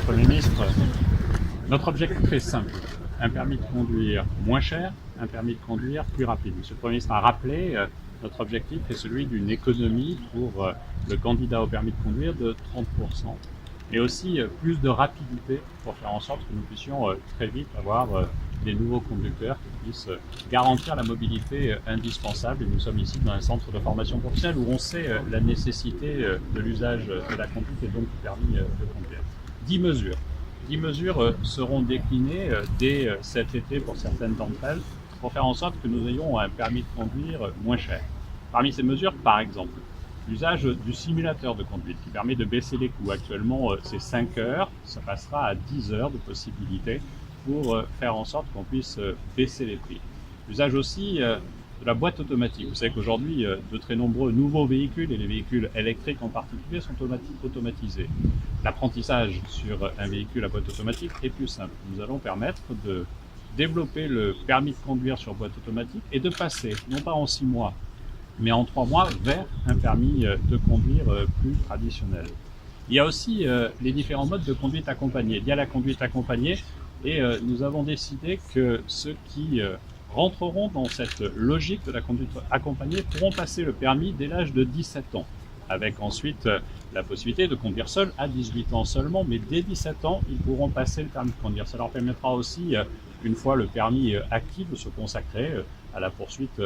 Premier ministre, notre objectif est simple. Un permis de conduire moins cher, un permis de conduire plus rapide. Monsieur le Premier ministre a rappelé, notre objectif est celui d'une économie pour le candidat au permis de conduire de 30%, mais aussi plus de rapidité pour faire en sorte que nous puissions très vite avoir des nouveaux conducteurs qui puissent garantir la mobilité indispensable. Et nous sommes ici dans un centre de formation professionnelle où on sait la nécessité de l'usage de la conduite et donc du permis de conduire. 10 mesures seront déclinées dès cet été pour certaines d'entre elles pour faire en sorte que nous ayons un permis de conduire moins cher. Parmi ces mesures, par exemple, l'usage du simulateur de conduite qui permet de baisser les coûts. Actuellement, c'est 5 heures, ça passera à 10 heures de possibilité pour faire en sorte qu'on puisse baisser les prix. L'usage aussi de la boîte automatique. Vous savez qu'aujourd'hui, de très nombreux nouveaux véhicules, et les véhicules électriques en particulier, sont automatisés. L'apprentissage sur un véhicule à boîte automatique est plus simple. Nous allons permettre de développer le permis de conduire sur boîte automatique et de passer, non pas en 6 mois, mais en 3 mois, vers un permis de conduire plus traditionnel. Il y a aussi les différents modes de conduite accompagnée. Il y a la conduite accompagnée et nous avons décidé que ceux qui rentreront dans cette logique de la conduite accompagnée pourront passer le permis dès l'âge de 17 ans, avec ensuite la possibilité de conduire seul à 18 ans seulement, mais dès 17 ans, ils pourront passer le permis de conduire. Ça leur permettra aussi, une fois le permis acquis, de se consacrer à la poursuite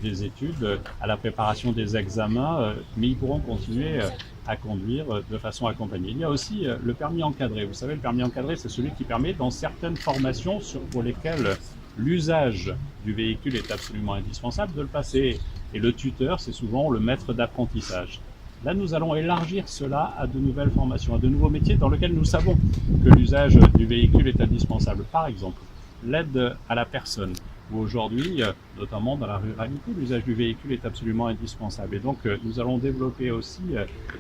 des études, à la préparation des examens, mais ils pourront continuer à conduire de façon accompagnée. Il y a aussi le permis encadré. Vous savez, le permis encadré, c'est celui qui permet, dans certaines formations pour lesquelles l'usage du véhicule est absolument indispensable, de le passer. Et le tuteur, c'est souvent le maître d'apprentissage. Là, nous allons élargir cela à de nouvelles formations, à de nouveaux métiers dans lesquels nous savons que l'usage du véhicule est indispensable. Par exemple, l'aide à la personne, où aujourd'hui, notamment dans la ruralité, l'usage du véhicule est absolument indispensable. Et donc, nous allons développer aussi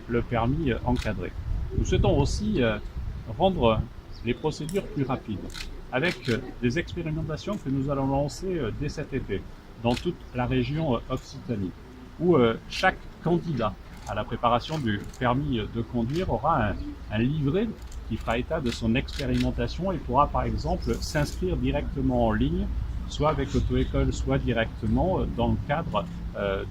le permis encadré. Nous souhaitons aussi rendre les procédures plus rapides, avec des expérimentations que nous allons lancer dès cet été, dans toute la région Occitanie, où chaque candidat à la préparation du permis de conduire aura un livret qui fera état de son expérimentation et pourra par exemple s'inscrire directement en ligne, soit avec l'auto-école, soit directement dans le cadre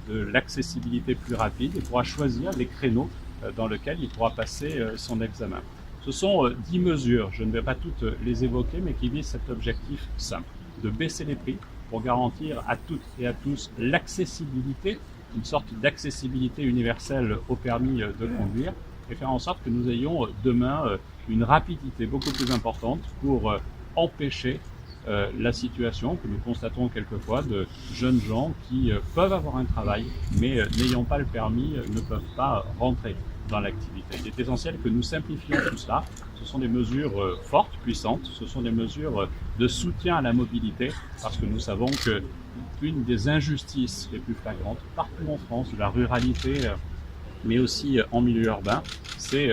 de l'accessibilité plus rapide, et pourra choisir les créneaux dans lesquels il pourra passer son examen. Ce sont 10 mesures, je ne vais pas toutes les évoquer, mais qui visent cet objectif simple, de baisser les prix pour garantir à toutes et à tous l'accessibilité, une sorte d'accessibilité universelle au permis de conduire, et faire en sorte que nous ayons demain une rapidité beaucoup plus importante pour empêcher la situation que nous constatons quelquefois de jeunes gens qui peuvent avoir un travail, mais n'ayant pas le permis, ne peuvent pas rentrer dans l'activité. Il est essentiel que nous simplifions tout cela. Ce sont des mesures fortes, puissantes, ce sont des mesures de soutien à la mobilité, parce que nous savons que une des injustices les plus flagrantes partout en France, de la ruralité, mais aussi en milieu urbain, c'est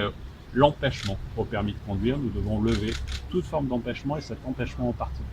l'empêchement au permis de conduire. Nous devons lever toute forme d'empêchement, et cet empêchement en particulier.